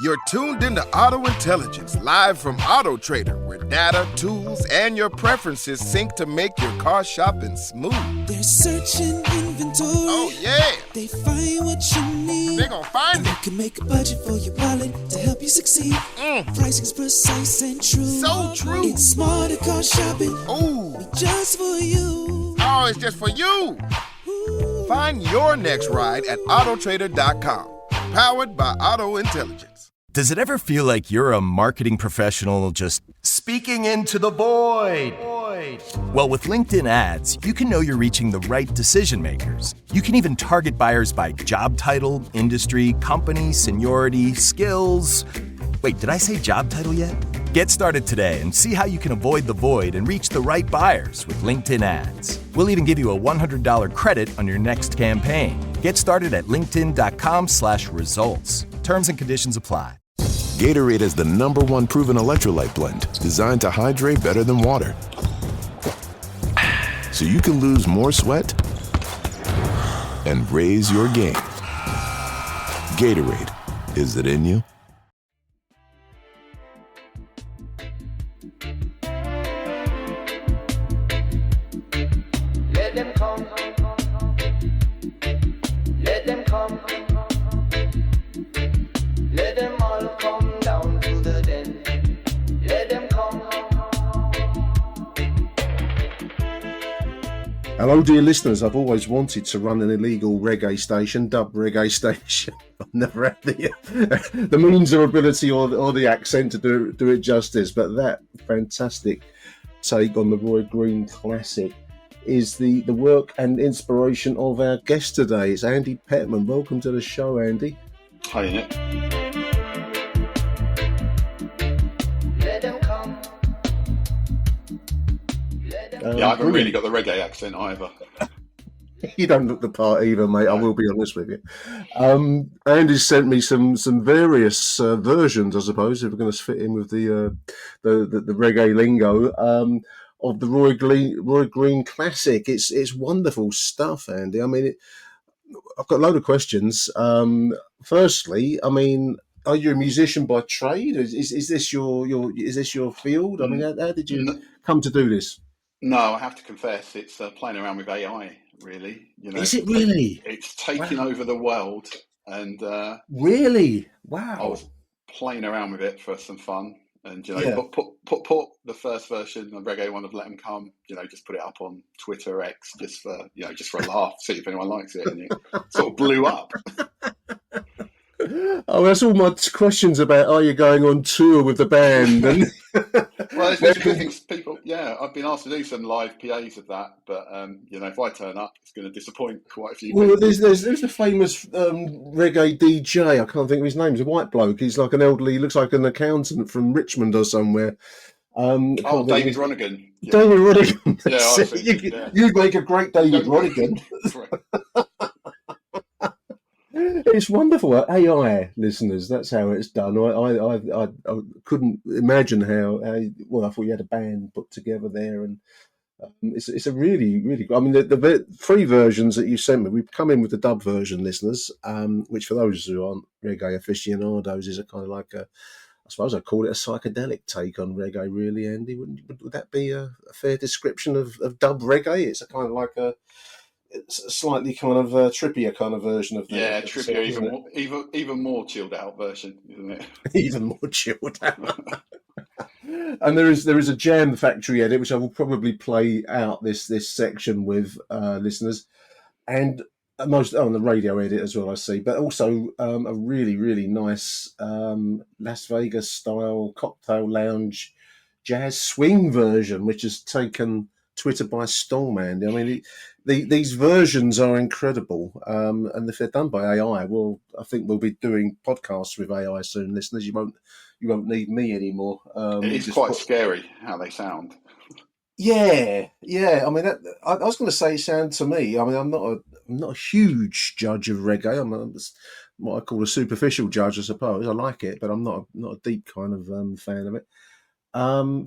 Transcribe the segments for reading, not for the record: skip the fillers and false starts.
You're tuned into Auto Intelligence, live from Auto Trader, where data, tools, and your preferences sync to make your car shopping smooth. They're searching inventory. Oh, yeah. They find what you need. They're gonna find it. You can make a budget for your wallet to help you succeed. Pricing's precise and true. So true. It's smarter car shopping. Ooh. Just for you. Oh, it's just for you. Ooh. Find your next ride at autotrader.com. Powered by Auto Intelligence. Does it ever feel like you're a marketing professional just speaking into the void? Well, with LinkedIn ads, you can know you're reaching the right decision makers. You can even target buyers by job title, industry, company, seniority, skills. Wait, did I say job title yet? Get started today and see how you can avoid the void and reach the right buyers with LinkedIn ads. We'll even give you a $100 credit on your next campaign. Get started at linkedin.com/results. Terms and conditions apply. Gatorade is the #1 proven electrolyte blend designed to hydrate better than water. So you can lose more sweat and raise your game. Gatorade, is it in you? Let them come. Let them come. Let them all come down to the den. Let them come. Hello, dear listeners. I've always wanted to run an illegal reggae station, dub reggae station. I've never had the means or ability or the accent to do it justice. But that fantastic take on the Roy Green classic is the work and inspiration of our guest today. It's Andy Pettman. Welcome to the show, Andy. Hi, Nick. Let them come. Yeah, I haven't really got the reggae accent either. You don't look the part either, mate. I will be honest with you. Andy sent me some various versions, I suppose, if we're going to fit in with the reggae lingo, of the Roy Green classic. It's wonderful stuff, Andy. I mean, I've got a load of questions. Firstly, I mean, are you a musician by trade? Is this your field? I mean, how did you come to do this? No, I have to confess, it's playing around with AI. Really, is it really? It's taking over the world, and really, wow! I was playing around with it for some fun, and put the first version of Reggae One of Let 'Em Come. Just put it up on Twitter X, just for a laugh, see if anyone likes it, and it sort of blew up. Oh, that's all my questions about. Are you going on tour with the band? And well, there's been good things. People, I've been asked to do some live PAs of that, but if I turn up, it's going to disappoint quite a few people. Well, there's a famous reggae DJ. I can't think of his name. He's a white bloke. He's like an elderly, looks like an accountant from Richmond or somewhere. David Ronigan. Yeah. David Ronigan. Yeah, you'd make a great David Ronigan. It's wonderful. AI, listeners, that's how it's done. I couldn't imagine how I thought you had a band put together there, and it's a really, really good. I mean, the three versions that you sent me, we've come in with the dub version, listeners, which for those who aren't reggae aficionados is a kind of like I suppose I'd call it a psychedelic take on reggae, really, Andy. Would that be a fair description of dub reggae? It's a kind of like it's a slightly kind of trippier kind of version of the trippier, even more chilled out version, isn't it? Even more chilled out. And there is a Jam Factory edit which I will probably play out this section with listeners, and most on the radio edit as well, I see, but also a really, really nice Las Vegas style cocktail lounge jazz swing version which has taken Twitter by storm, Andy. I mean, these versions are incredible, and if they're done by AI, well, I think we'll be doing podcasts with AI soon, listeners. You won't need me anymore. It's quite scary how they sound. Yeah. I mean, I was going to say sound to me. I mean, I'm not a huge judge of reggae. I'm what I call a superficial judge, I suppose. I like it, but I'm not a deep kind of fan of it.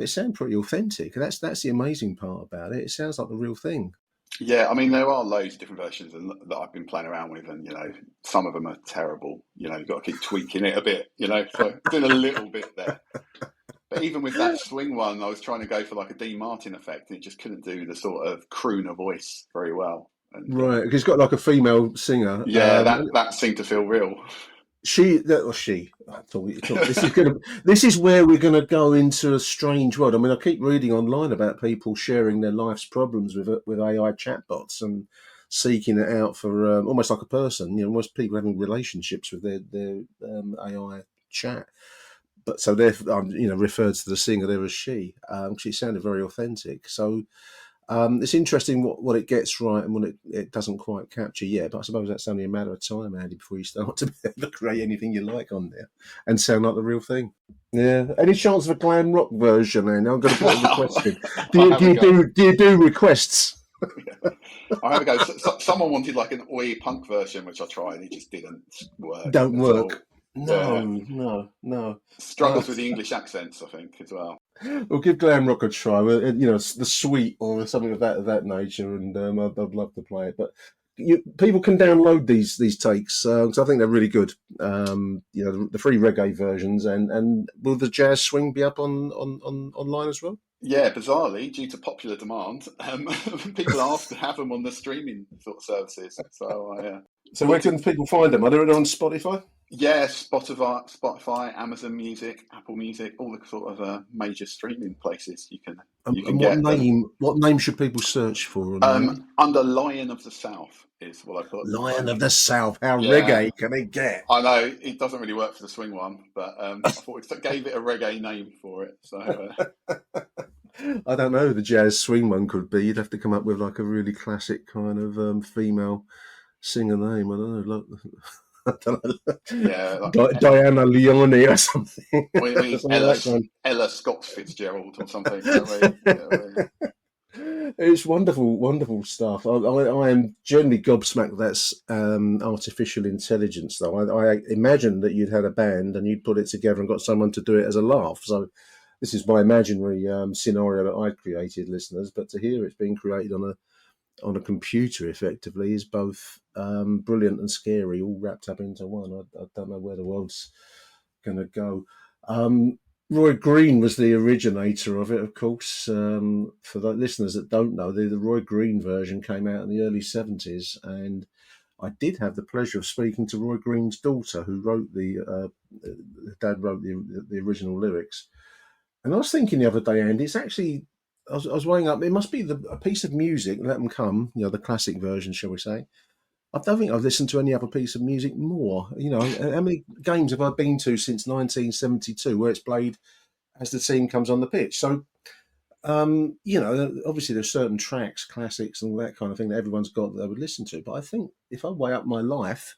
It sounds pretty authentic. That's the amazing part about it. It sounds like the real thing. Yeah, I mean, there are loads of different versions that I've been playing around with, and some of them are terrible. You've got to keep tweaking it a bit. So doing a little bit there. But even with that swing one, I was trying to go for like a Dean Martin effect, and it just couldn't do the sort of crooner voice very well. And Right, because he's got like a female singer. yeah, that seemed to feel real. She. This is where we're gonna go into a strange world. I mean, I keep reading online about people sharing their life's problems with AI chatbots and seeking it out for almost like a person. Most people having relationships with their AI chat. But so they're referred to the singer there as she. She sounded very authentic. So it's interesting what it gets right and what it doesn't quite capture yet. But I suppose that's only a matter of time, Andy, before you start to be able to create anything you like on there and sound like the real thing. Yeah. Any chance of a glam rock version, Andy? I'm going to put a request in. Do you do requests? I have a go. Someone wanted like an oi punk version, which I tried. It just didn't work. Don't work. No. Struggles with the Uh, English accents, I think, as well. We'll give glam rock a try. The Sweet or something of that nature, and I'd love to play it. But people can download these takes because I think they're really good. The free reggae versions, and will the jazz swing be up on online as well? Yeah, bizarrely, due to popular demand, people ask to have them on the streaming sort of services. So where can people find them? Are they on Spotify? Yeah, Spotify, Amazon Music, Apple Music, all the sort of major streaming places you can get them. What name should people search for? Under Lion of the South is what I put. Lion of the South. How reggae can it get? I know it doesn't really work for the swing one, but I thought it gave it a reggae name for it. So I don't know who the jazz swing one could be. You'd have to come up with like a really classic kind of female singer name. I don't know. Yeah, Diana Leone or something. Ella Scott Fitzgerald or something. It's wonderful stuff. I am generally gobsmacked that's artificial intelligence, though. I imagine that you'd had a band and you'd put it together and got someone to do it as a laugh. So this is my imaginary scenario that I created, listeners. But to hear it's being created on a computer effectively is both brilliant and scary, all wrapped up into one. I don't know where the world's going to go. Roy Green was the originator of it, of course. For the listeners that don't know, the Roy Green version came out in the early 70s, and I did have the pleasure of speaking to Roy Green's daughter, who wrote dad wrote the original lyrics. And I was thinking the other day, Andy, it's actually, I was weighing up, it must be a piece of music, Let Them Come, the classic version, shall we say. I don't think I've listened to any other piece of music more. How many games have I been to since 1972 where it's played as the team comes on the pitch? So, obviously there's certain tracks, classics and all that kind of thing that everyone's got that they would listen to. But I think if I weigh up my life,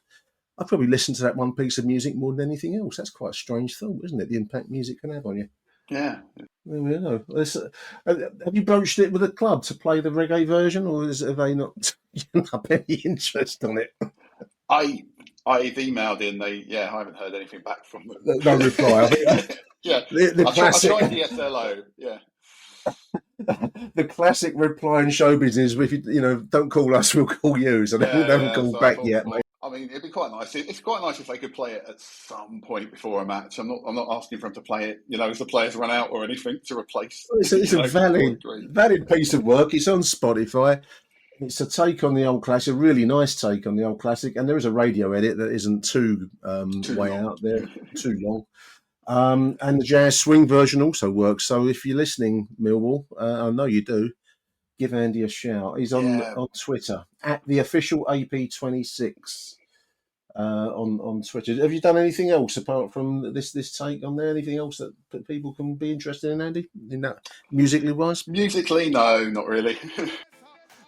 I'd probably listen to that one piece of music more than anything else. That's quite a strange thought, isn't it? The impact music can have on you. Yeah. Have you broached it with a club to play the reggae version, or have they not any interest on it? I've emailed in. I haven't heard anything back from them. No reply. Yeah, the classic. I tried the SLO. Yeah. The classic reply in show business: if you don't call us, we'll call you. So they haven't called back yet, mate. I mean, it'd be quite nice. It's quite nice if they could play it at some point before a match. I'm not asking for them to play it, if the players run out or anything to replace. It's a valid piece of work. It's on Spotify. It's a take on the old classic, a really nice take on the old classic, and there is a radio edit that isn't too way long. Out there, too long. And the jazz swing version also works. So if you're listening, Millwall, I know you do, give Andy a shout. He's on Twitter at the official AP26 on Twitter. Have you done anything else apart from this take on there? Anything else that people can be interested in, Andy? In that musically wise? Musically, no, not really.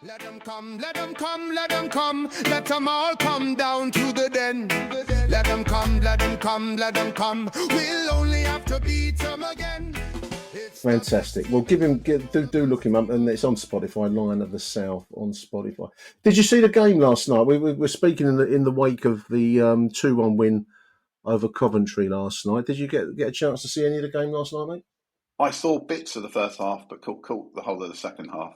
Let them come, let them come, let them come. Let them all come down to the den. Let them come, let them come, let them come. We'll only have to beat them again. Fantastic. Well, do look him up, and it's on Spotify. Lion of the South on Spotify. Did you see the game last night? We were speaking in the wake of the 2-1 win over Coventry last night. Did you get a chance to see any of the game last night, mate? I saw bits of the first half, but caught the whole of the second half.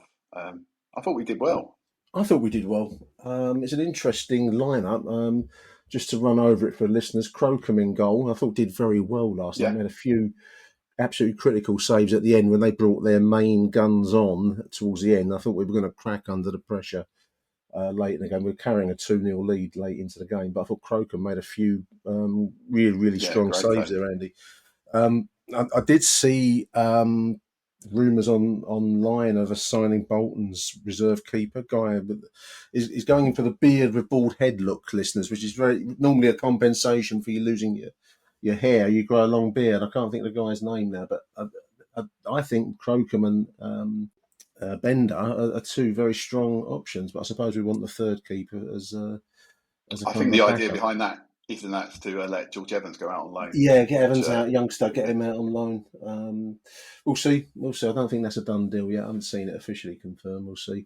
I thought we did well. I thought we did well. It's an interesting lineup. Just to run over it for listeners, Crocombe in goal. I thought did very well last night. Yeah, Made a few absolutely critical saves at the end when they brought their main guns on towards the end. I thought we were going to crack under the pressure late in the game. We were carrying a 2-0 lead late into the game, but I thought Crocombe made a few really yeah, strong great saves save. there, Andy. I did see rumours online of us signing Bolton's reserve keeper guy. Is going in for the beard with bald head look, listeners, which is very normally a compensation for you losing your hair. You grow a long beard. I can't think of the guy's name now, but I think Crocombe and Bender are two very strong options. But I suppose we want the third keeper as a I kind of think a the idea backup. behind that isn't that to let George Evans go out on loan, Yeah, get which Evans out, youngster, get him out on loan. We'll see. We'll see. I don't think that's a done deal yet. I haven't seen it officially confirmed. We'll see.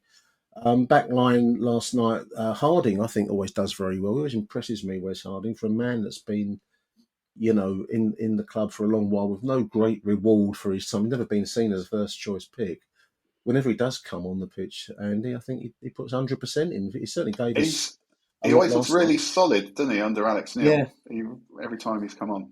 Back line last night, Harding, I think, always does very well. He always impresses me, Wes Harding, for a man that's been, in the club for a long while with no great reward for his time. He's never been seen as a first choice pick. Whenever he does come on the pitch, Andy, I think he puts 100% in. He certainly gave us he's a he lot always looks last night. really solid, doesn't he, under Alex Yeah, Neil? Every time he's come on.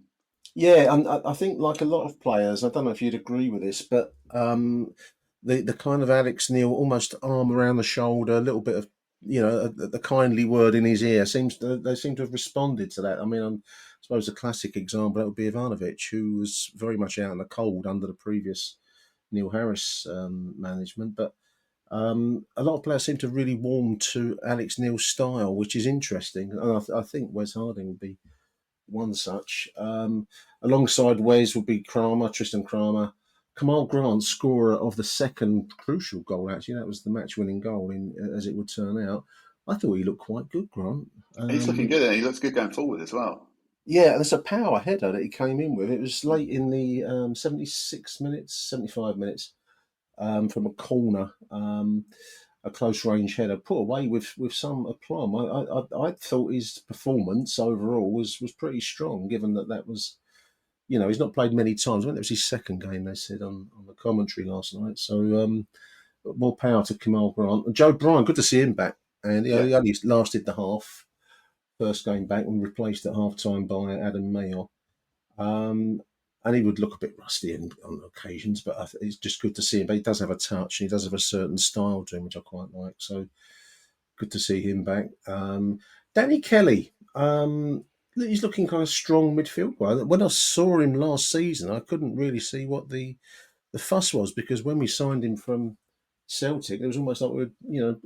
yeah, and I think like a lot of players, I don't know if you'd agree with this, but the kind of Alex Neil almost arm around the shoulder, a little bit of the kindly word in his ear they seem to have responded to that. I mean, I suppose a classic example that would be Ivanovic, who was very much out in the cold under the previous Neil Harris management, but a lot of players seem to really warm to Alex Neil's style, which is interesting, and I think Wes Harding would be one such. Alongside Wes would be Tristan Kramer. Kamal Grant, scorer of the second crucial goal, actually. That was the match winning goal, as it would turn out. I thought he looked quite good, Grant. He's looking good, and he looks good going forward as well. Yeah, there's a power header that he came in with. It was late in the 76 minutes, 75 minutes from a corner. A close range header put away with some aplomb. I thought his performance overall was pretty strong, given that was he's not played many times. I think it was his second game. They said on the commentary last night. So more power to Kamal Grant and Joe Bryan. Good to see him back. And Yeah, he only lasted the first game back and replaced at half time by Adam Mayor. And he would look a bit rusty on occasions, but it's just good to see him. But he does have a touch and he does have a certain style to him, which I quite like. So good to see him back. Danny Kelly, he's looking kind of strong midfield. When I saw him last season, I couldn't really see what the fuss was because when we signed him from Celtic, it was almost like we were,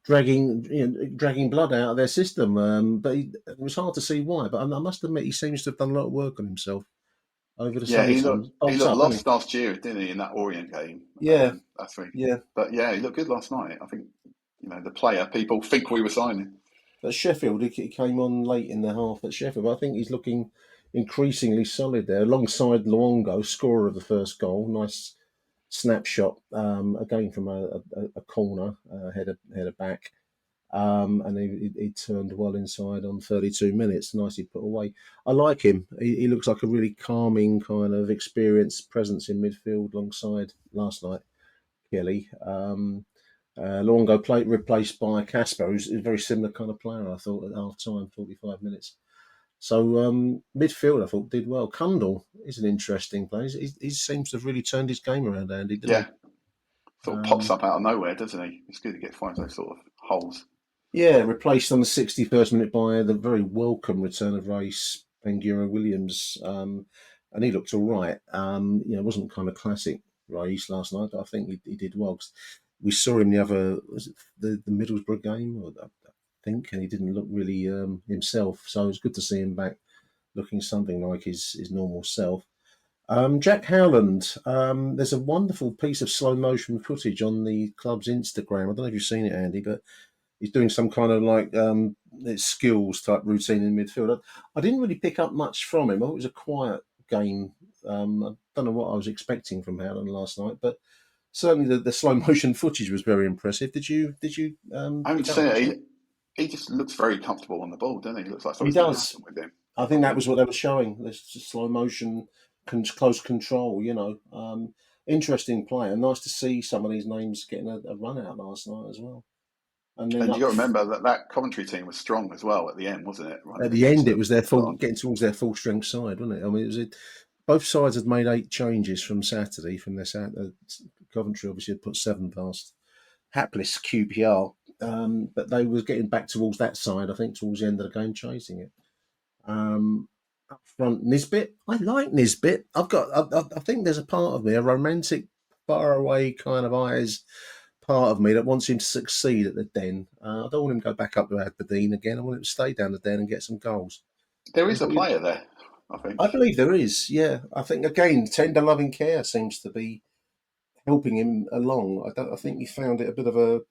dragging blood out of their system. But it was hard to see why. But I must admit, he seems to have done a lot of work on himself over the yeah. summertime. He Bolts looked up, doesn't he? lost last year, didn't he, in that Orient game? Yeah, That's week. yeah. But yeah, he looked good last night. I think the player people think we were signing. At Sheffield, he came on late in the half at Sheffield. But I think he's looking increasingly solid there, alongside Luongo, scorer of the first goal. Nice snapshot, again from a corner, header back. And he turned well inside on 32 minutes. Nicely put away. I like him. He looks like a really calming kind of experienced presence in midfield alongside last night, Kelly. Luongo replaced by Casper, who's a very similar kind of player, I thought, at half time, 45 minutes. So midfield, I thought, did well. Kundal is an interesting player. He seems to have really turned his game around, Andy, didn't Yeah, he? sort of pops Um, up out of nowhere, doesn't he? It's good to find those sort of holes. Yeah, replaced on the 61st minute by the very welcome return of Race Bangura Williams. And he looked all right. It wasn't kind of classic Race last night, but I think he did well. 'Cause we saw him the other, was it the Middlesbrough game, I think, and he didn't look really himself. So it was good to see him back looking something like his normal self. Jack Howland, there's a wonderful piece of slow motion footage on the club's Instagram. I don't know if you've seen it, Andy, but he's doing some kind of like skills type routine in midfield. I didn't really pick up much from him. I thought it was a quiet game. I don't know what I was expecting from Howland last night, but certainly the slow motion footage was very impressive. Did you I haven't pick up seen much it. from it? He just looks very comfortable on the ball, doesn't he? He looks like He something's going to does. happen with him. I think that was what they were showing. This slow motion, close control. Interesting player. Nice to see some of these names getting a run out last night as well. And then you got to remember that Coventry team was strong as well at the end, wasn't it? Right at the end, it was their full, getting towards their full strength side, wasn't it? I mean, both sides had made 8 changes from Saturday. Coventry obviously had put 7 past hapless QPR, but they was getting back towards that side. I think towards the end of the game, chasing it. Up front, Nisbet. I like Nisbet. I think there's a part of me, a romantic, faraway kind of eyes part of me that wants him to succeed at the Den. I don't want him to go back up to Aberdeen again. I want him to stay down the Den and get some goals. There is a player there, I think. I believe there is, yeah. I think, again, tender loving care seems to be helping him along. I think he found it a bit of a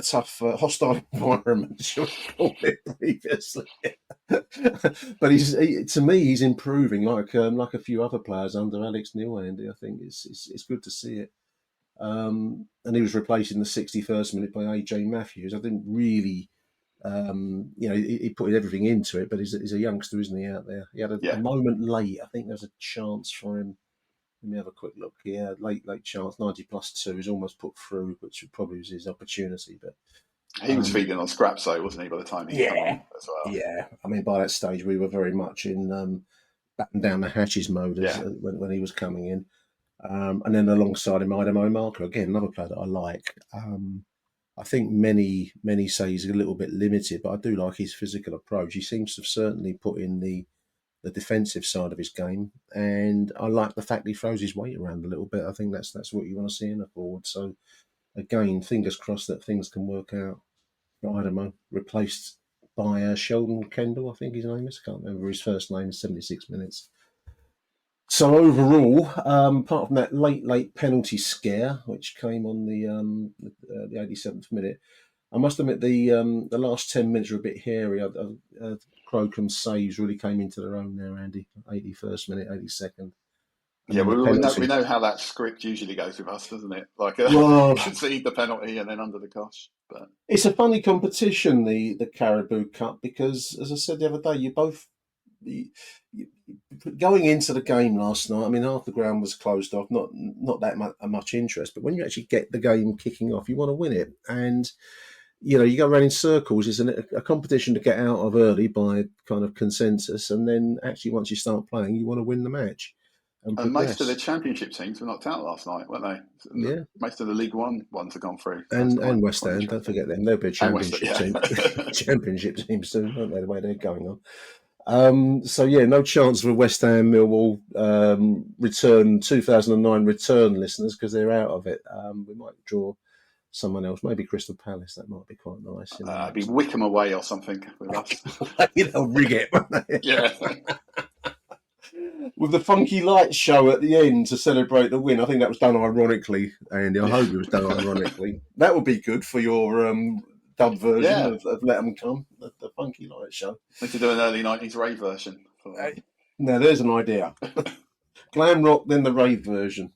tough, hostile environment, shall we call it, previously. But to me, he's improving like a few other players under Alex Neil, Andy. I think it's good to see it. And he was replaced in the 61st minute by AJ Matthews. I didn't really, he put everything into it, but he's a youngster, isn't he, out there? He had a moment late. I think there's a chance for him. Let me have a quick look here. Late chance, 90+2. He's almost put through, which probably was his opportunity. But he was feeding on scraps, though, wasn't he, by the time he came on as well? Yeah. I mean, by that stage, we were very much in batten down the hatches mode when he was coming in. And then alongside him, Idemo Marco, again, another player that I like. I think many say he's a little bit limited, but I do like his physical approach. He seems to have certainly put in the defensive side of his game, and I like the fact he throws his weight around a little bit. I think that's what you want to see in a forward. So, again, fingers crossed that things can work out. Idemo replaced by Sheldon Kendall, I think his name is. I can't remember his first name. 76 minutes. So overall, apart from that late penalty scare, which came on the 87th minute, I must admit the last 10 minutes were a bit hairy. Crocombe's saves really came into their own there, Andy. 81st minute, 82nd. Yeah, we know how that script usually goes with us, doesn't it? Like, we concede the penalty and then under the cosh. But it's a funny competition, the Carabao Cup, because, as I said the other day, going into the game last night, I mean, half the ground was closed off, not that much interest. But when you actually get the game kicking off, you want to win it. And, you go around in circles. It's a competition to get out of early by kind of consensus. And then actually, once you start playing, you want to win the match. And most of the championship teams were knocked out last night, weren't they? Yeah. Most of the League One ones have gone through. And West Ham, don't forget them. They'll be a championship team. Championship team soon, aren't they, the way they're going on? No chance for West Ham, Millwall return 2009 return listeners, because they're out of it. We might draw someone else, maybe Crystal Palace. That might be quite nice. It'd be Wickham away or something with us. They'll rig it, won't they? Yeah. With the funky lights show at the end to celebrate the win. I think that was done ironically, Andy. I hope it was done ironically. That would be good for your dub version of Let 'Em Come, the funky light show. Need to do an early 90s rave version. Now, there's an idea. Glam rock, then the rave version.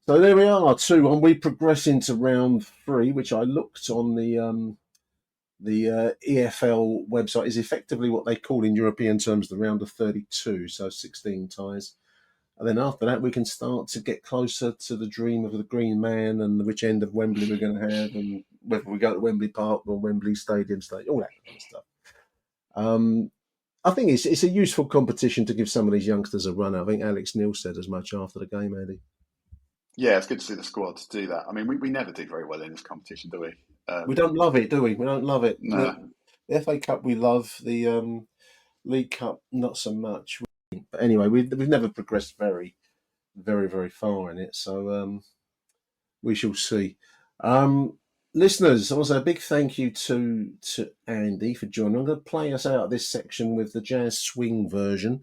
So there we are, 2-1. We progress into round 3, which I looked on the EFL website, is effectively what they call in European terms the round of 32, so 16 ties. And then after that, we can start to get closer to the dream of the Green Man and which end of Wembley we're going to have, and whether we go to Wembley Park or Wembley Stadium, all that kind of stuff. I think it's a useful competition to give some of these youngsters a run. I think Alex Neil said as much after the game, Andy. Yeah, it's good to see the squad do that. I mean, we never do very well in this competition, do we? We don't love it, do we? We don't love it. No. The FA Cup we love, the League Cup not so much. But anyway, we've never progressed very, very, very far in it. So we shall see. Listeners, also a big thank you to Andy for joining. I'm going to play us out of this section with the jazz swing version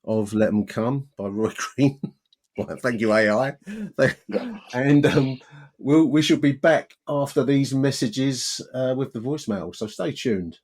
of Let 'Em Come by Roy Green. Well, thank you, AI. And we shall be back after these messages with the voicemail. So stay tuned.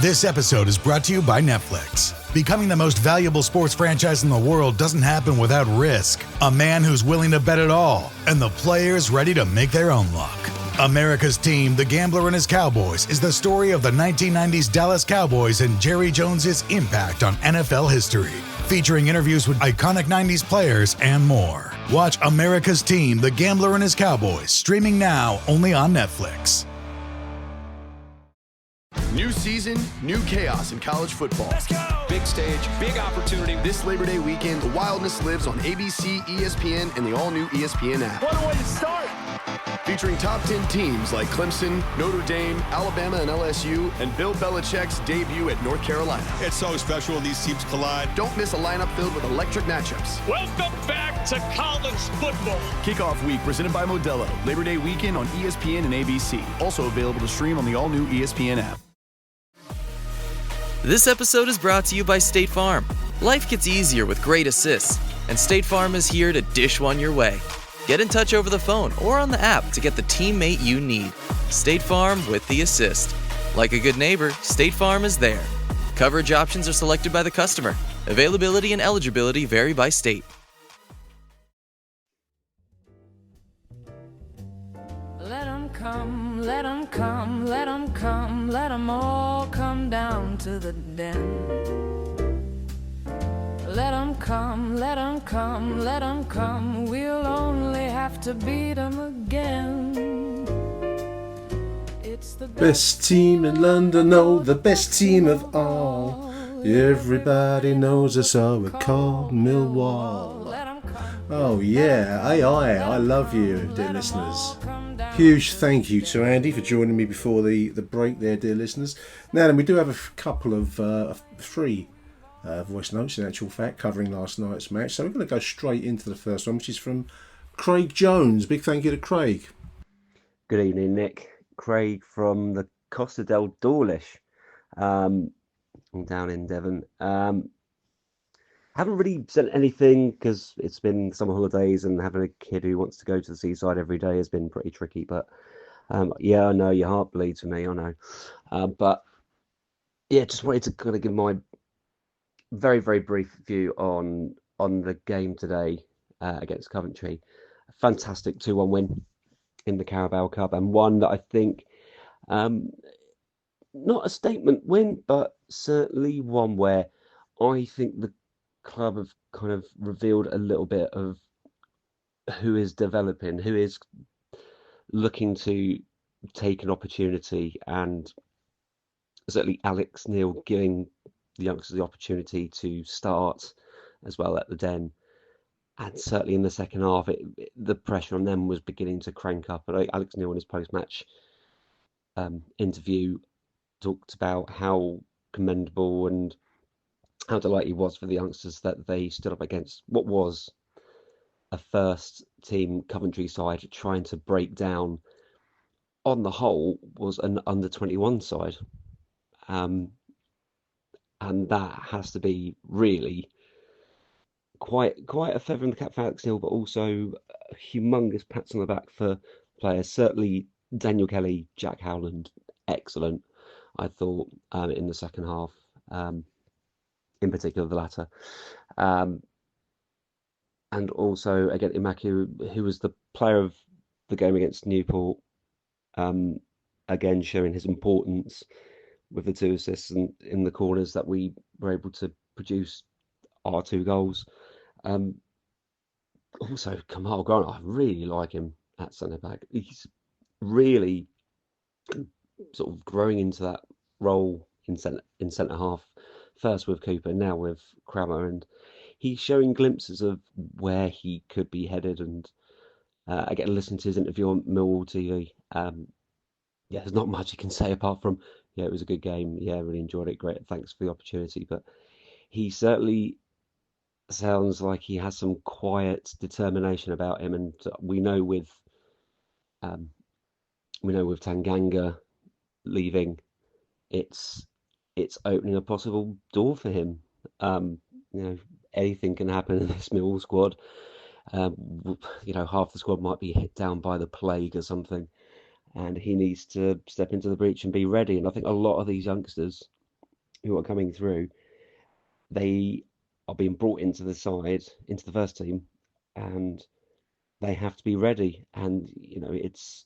This episode is brought to you by Netflix. Becoming the most valuable sports franchise in the world doesn't happen without risk. A man who's willing to bet it all, and the players ready to make their own luck. America's Team, The Gambler and His Cowboys, is the story of the 1990s Dallas Cowboys and Jerry Jones's impact on NFL history. Featuring interviews with iconic 90s players and more. Watch America's Team, The Gambler and His Cowboys, streaming now only on Netflix. New season, new chaos in college football. Let's go! Big stage, big opportunity. This Labor Day weekend, the wildness lives on ABC, ESPN, and the all-new ESPN app. What a way to start! Featuring top 10 teams like Clemson, Notre Dame, Alabama, and LSU, and Bill Belichick's debut at North Carolina. It's so special when these teams collide. Don't miss a lineup filled with electric matchups. Welcome back to college football. Kickoff week presented by Modelo. Labor Day weekend on ESPN and ABC. Also available to stream on the all-new ESPN app. This episode is brought to you by State Farm. Life gets easier with great assists, and State Farm is here to dish one your way. Get in touch over the phone or on the app to get the teammate you need. State Farm with the assist. Like a good neighbor, State Farm is there. Coverage options are selected by the customer. Availability and eligibility vary by state. Let 'em come, let 'em come, let 'em come, let 'em all come down to the den. Let 'em come, let 'em come, let 'em come, we'll only have to beat 'em again. It's the Best team in London, oh, the best team of all. Everybody knows us, so we're called Millwall. Oh yeah, I love you, dear listeners. Huge thank you to Andy for joining me before the break there, dear listeners. Now then, we do have a couple of three voice notes, in actual fact, covering last night's match. So we're going to go straight into the first one, which is from Craig Jones. Big thank you to Craig. Good evening, Nick. Craig from the Costa del Dawlish. I'm down in Devon. Haven't really sent anything because it's been summer holidays and having a kid who wants to go to the seaside every day has been pretty tricky. But yeah, I know your heart bleeds for me. I know. But yeah, just wanted to kind of give my very, very brief view on the game today against Coventry. A fantastic 2-1 win in the Carabao Cup, and one that I think not a statement win, but certainly one where I think the club have kind of revealed a little bit of who is developing, who is looking to take an opportunity, and certainly Alex Neil giving the youngsters the opportunity to start as well at the Den. And certainly in the second half, the pressure on them was beginning to crank up. And Alex Neil in his post-match interview talked about how commendable and how delighted he was for the youngsters that they stood up against what was a first-team Coventry side trying to break down, on the whole, was an under-21 side. And that has to be really quite a feather in the cap for Alex Neil, but also humongous pats on the back for players. Certainly Daniel Kelly, Jack Howland, excellent, I thought, in the second half, in particular the latter. And also, again, Imaku, who was the player of the game against Newport, again showing his importance with the 2 assists in the corners that we were able to produce our 2 goals. Also, Kamal Grant, I really like him at centre back. He's really sort of growing into that role in centre half. First with Cooper, now with Crammer, and he's showing glimpses of where he could be headed. And I get to listen to his interview on Millwall TV. Yeah, there's not much you can say apart from, yeah, it was a good game. Yeah, really enjoyed it. Great, thanks for the opportunity. But he certainly sounds like he has some quiet determination about him, and we know with Tanganga leaving, it's opening a possible door for him. Anything can happen in this Millwall squad. Half the squad might be hit down by the plague or something, and he needs to step into the breach and be ready. And I think a lot of these youngsters who are coming through, they are being brought into the side, into the first team, and they have to be ready. And it's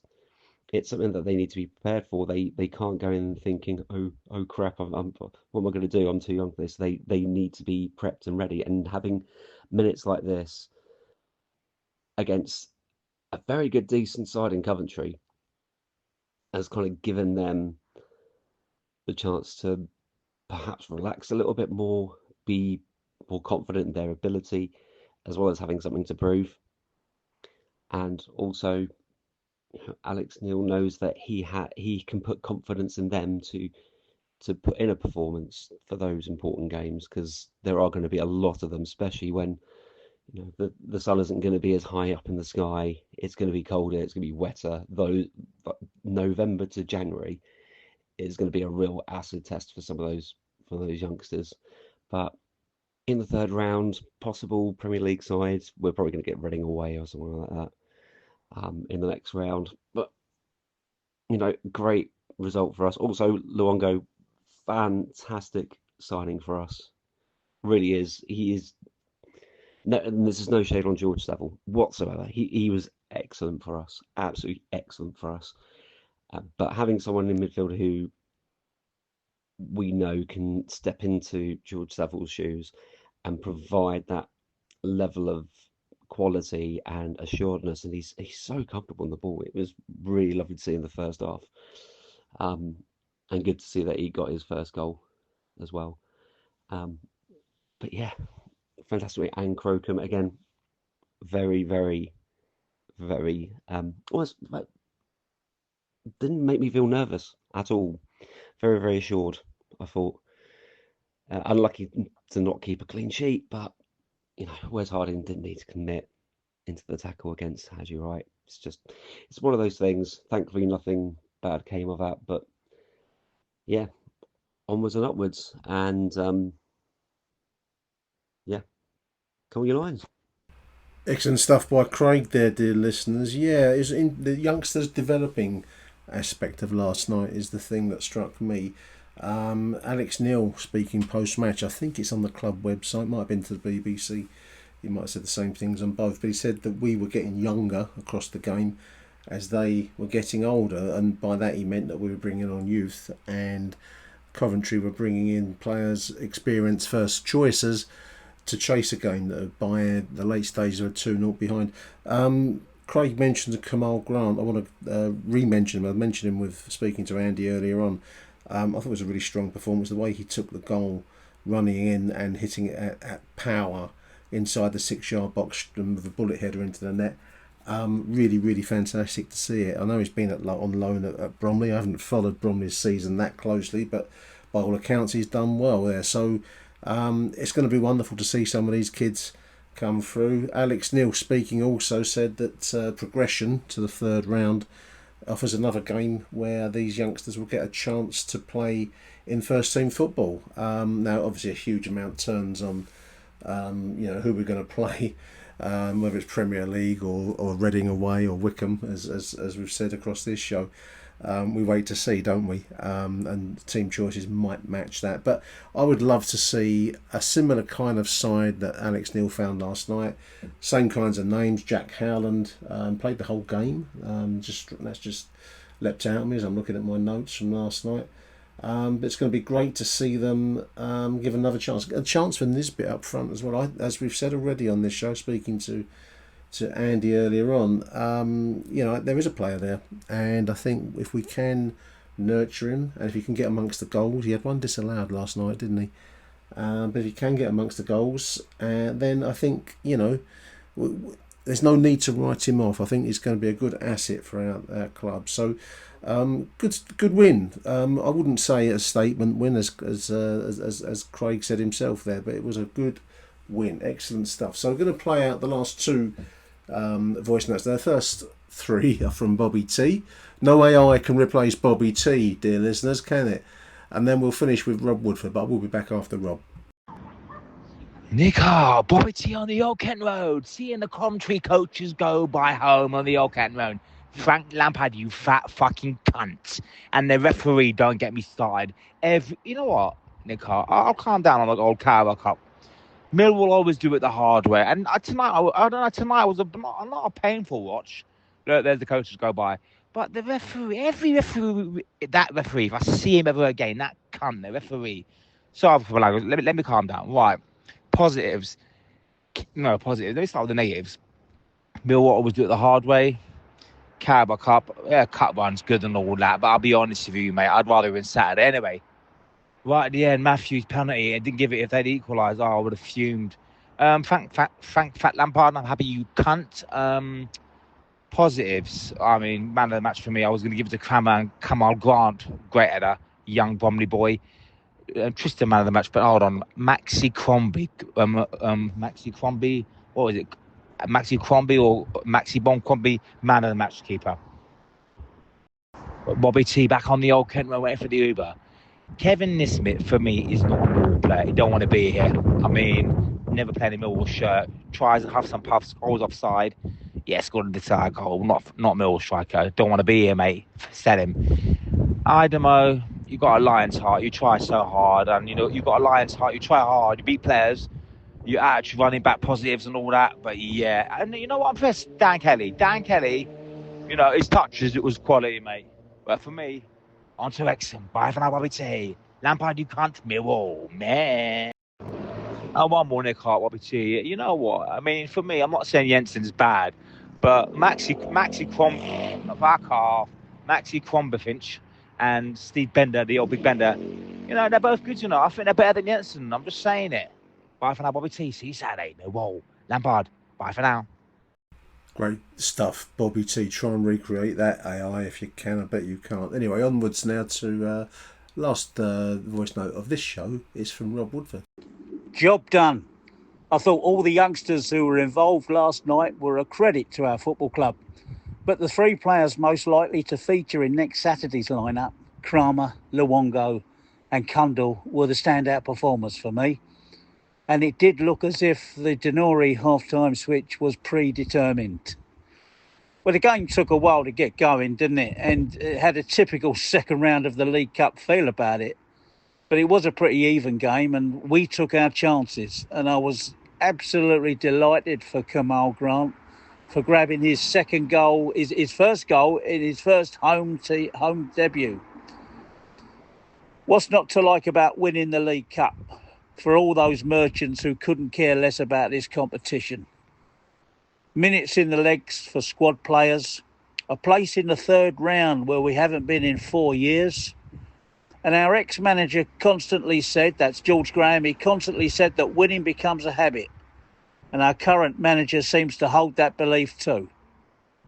something that they need to be prepared for. They can't go in thinking, oh crap, what am I going to do? I'm too young for this. They need to be prepped and ready. And having minutes like this against a very good, decent side in Coventry has kind of given them the chance to perhaps relax a little bit more, be more confident in their ability, as well as having something to prove. And also, Alex Neil knows that he can put confidence in them to put in a performance for those important games, because there are going to be a lot of them, especially when the sun isn't going to be as high up in the sky. It's going to be colder. It's going to be wetter. Though November to January is going to be a real acid test for some of those youngsters. But in the third round, possible Premier League sides, we're probably going to get Reading away or something like that in the next round. But great result for us. Also, Luongo, fantastic signing for us. Really is. He is. No, and this is no shade on George Saville whatsoever. He was excellent for us, absolutely excellent for us. But having someone in midfield who we know can step into George Saville's shoes and provide that level of quality and assuredness, and he's so comfortable on the ball. It was really lovely to see in the first half, and good to see that he got his first goal as well. But yeah, fantastic. And Crocombe again, very, very, very didn't make me feel nervous at all. Very, very assured. I thought unlucky to not keep a clean sheet, but Wes Harding didn't need to commit into the tackle against Hadji Wright. It's one of those things. Thankfully, nothing bad came of that. But yeah, onwards and upwards, and come on your lines. Excellent stuff by Craig there, dear listeners. Yeah, it's in the youngsters developing aspect of last night is the thing that struck me. Alex Neil speaking post-match, I think it's on the club website, might have been to the BBC, he might have said the same things on both, but he said that we were getting younger across the game as they were getting older, and by that he meant that we were bringing on youth, and Coventry were bringing in players, experienced first choices to chase a game that by the late stages were 2-0 behind. Craig mentioned Kamal Grant. I want to re-mention him. I mentioned him with speaking to Andy earlier on. I thought it was a really strong performance. The way he took the goal, running in and hitting it at power inside the 6-yard box with a bullet header into the net. Really, really fantastic to see it. I know he's been on loan at Bromley. I haven't followed Bromley's season that closely, but by all accounts he's done well there. So it's going to be wonderful to see some of these kids come through. Alex Neil speaking also said that progression to the third round offers another game where these youngsters will get a chance to play in first team football. Now obviously a huge amount turns on who we're going to play, whether it's Premier League or Reading away or Wycombe, as we've said across this show. We wait to see, don't we? And team choices might match that. But I would love to see a similar kind of side that Alex Neil found last night. Same kinds of names. Jack Howland played the whole game. That's just leapt out at me as I'm looking at my notes from last night. But it's going to be great to see them give another chance. A chance for Nisbet up front as well. As we've said already on this show, speaking to Andy earlier on, there is a player there, and I think if we can nurture him, and if he can get amongst the goals, he had one disallowed last night, didn't he? But if he can get amongst the goals, then I think there's no need to write him off. I think he's going to be a good asset for our club. So good win. I wouldn't say a statement win as Craig said himself there, but it was a good win. Excellent stuff. So we're going to play out the last two voice notes. The first three are from Bobby T. No AI can replace Bobby T, dear listeners, can it? And then we'll finish with Rob Woodford, but we'll be back after Rob. Nicker, Bobby T on the Old Kent Road, seeing the Coventry coaches go by home on the Old Kent Road. Frank Lampard, you fat fucking cunt. And the referee, don't get me started. You know what, Nicker, I'll calm down on the old Carabao Cup. Millwall always do it the hard way, and tonight was not a painful watch. There's the coaches go by, but the referee, every referee, that referee, if I see him ever again, that cunt, the referee. Sorry for language. Let me calm down. Right, positives. No positives. Let me start with the negatives. Millwall always do it the hard way. Carabao Cup, yeah, cup run's good and all that, but I'll be honest with you, mate, I'd rather win Saturday anyway. Right at the end, Matthews penalty, and didn't give it. If they'd equalised, I would have fumed. Frank Fat Lampard, I'm happy you cunt. Positives, I mean, man of the match for me, I was going to give it to Kamal Grant, great header, young Bromley boy. Tristan, man of the match, but hold on, Maxi Crombie, what was it? Maxi Crombie or Maxi Bon Crombie, man of the match keeper. Bobby T back on the old Kent Road waiting for the Uber. Kevin Nisbet, for me, is not a Millwall player. He don't want to be here. I mean, never played in a Millwall shirt. Tries to have some puffs, goals offside. Yeah, scored a desired goal. Not Millwall striker. Don't want to be here, mate. Sell him. Idemo, you got a lion's heart. You try so hard. And, you know, you got a lion's heart. You try hard. You beat players. You're actually running back positives and all that. But, yeah. And you know what? I'm impressed. Dan Kelly, you know, his touches, it was quality, mate. But for me, on to Wrexham. Bye for now, Bobby T. Lampard, you can't. Millwall, man. And one more, Nick Hart, Bobby T. You know what? I mean, for me, I'm not saying Jensen's bad, but Maxi Krombafinch and Steve Bender, the old big Bender, you know, they're both good, you know. I think they're better than Jensen. I'm just saying it. Bye for now, Bobby T. See you Saturday. Millwall. Lampard. Bye for now. Great stuff, Bobby T. Try and recreate that AI if you can. I bet you can't. Anyway, onwards now to last voice note of this show is from Rob Woodford. Job done. I thought all the youngsters who were involved last night were a credit to our football club. But the three players most likely to feature in next Saturday's lineup, Kramer, Luongo and Kundal, were the standout performers for me. And it did look as if the Denori half-time switch was predetermined. Well, the game took a while to get going, didn't it? And it had a typical second round of the League Cup feel about it. But it was a pretty even game and we took our chances. And I was absolutely delighted for Kamal Grant for grabbing his second goal, his first goal in his first home debut. What's not to like about winning the League Cup? For all those merchants who couldn't care less about this competition. Minutes in the legs for squad players, a place in the third round where we haven't been in 4 years. And our ex-manager constantly said, that's George Graham, he constantly said that winning becomes a habit. And our current manager seems to hold that belief too.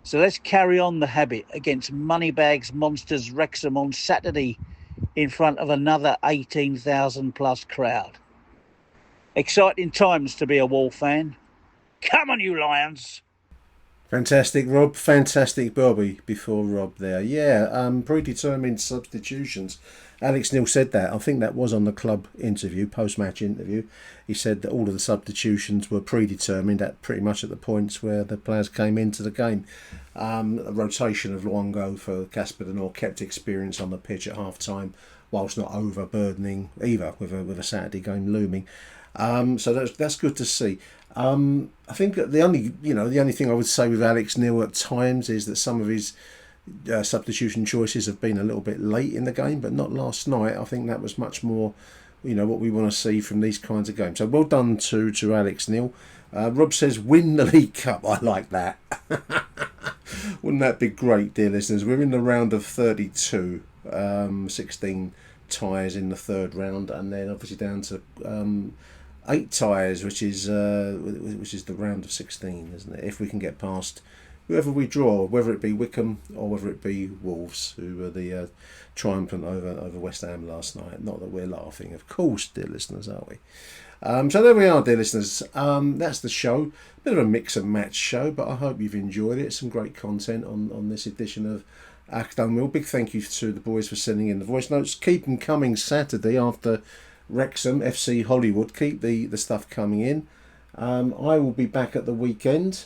So let's carry on the habit against Moneybags Monsters Wrexham on Saturday in front of another 18,000 plus crowd. Exciting times to be a Wall fan. Come on, you Lions! Fantastic, Rob. Fantastic, Bobby. Before Rob there, yeah. Predetermined substitutions. Alex Neil said that. I think that was on the club interview, post-match interview. He said that all of the substitutions were predetermined at pretty much at the points where the players came into the game. A rotation of Luongo for Casper De Norre kept experience on the pitch at half-time, whilst not overburdening either with a Saturday game looming. So that's good to see. I think the only thing I would say with Alex Neil at times is that some of his substitution choices have been a little bit late in the game, but not last night. I think that was much more, what we want to see from these kinds of games. So well done to Alex Neil. Rob says, win the League Cup. I like that. Wouldn't that be great, dear listeners? We're in the round of 32, 16 ties in the third round, and then obviously down to 8 ties, which is the round of 16, isn't it? If we can get past whoever we draw, whether it be Wickham or whether it be Wolves, who were the triumphant over West Ham last night. Not that we're laughing, of course, dear listeners, are we? So there we are, dear listeners. That's the show. Bit of a mix and match show, but I hope you've enjoyed it. Some great content on this edition of Achtung. Big thank you to the boys for sending in the voice notes. Keep them coming Saturday after Wrexham, FC Hollywood. Keep the stuff coming in. I will be back at the weekend.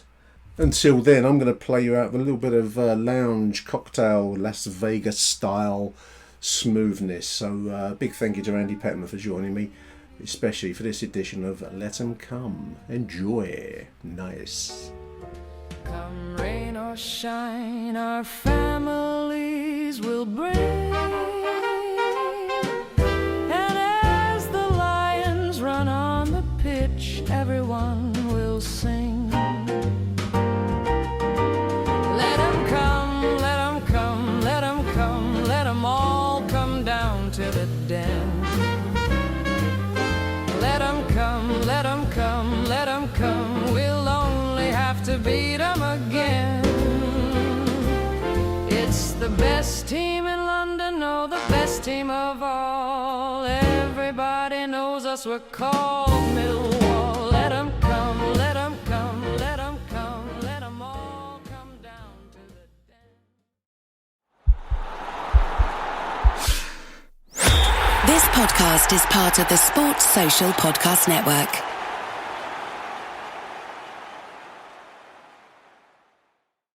Until then, I'm going to play you out with a little bit of lounge, cocktail, Las Vegas style smoothness. So big thank you to Andy Pettman for joining me, especially for this edition of Let 'Em Come. Enjoy. Nice. Come rain or shine, our families will bring. And as the Lions run on the pitch, everyone will sing. come to know the best team of all. Everybody knows us, we're called Millwall. Let 'em come, let 'em come, let 'em come, let 'em all come down to the This podcast is part of the Sports Social Podcast Network.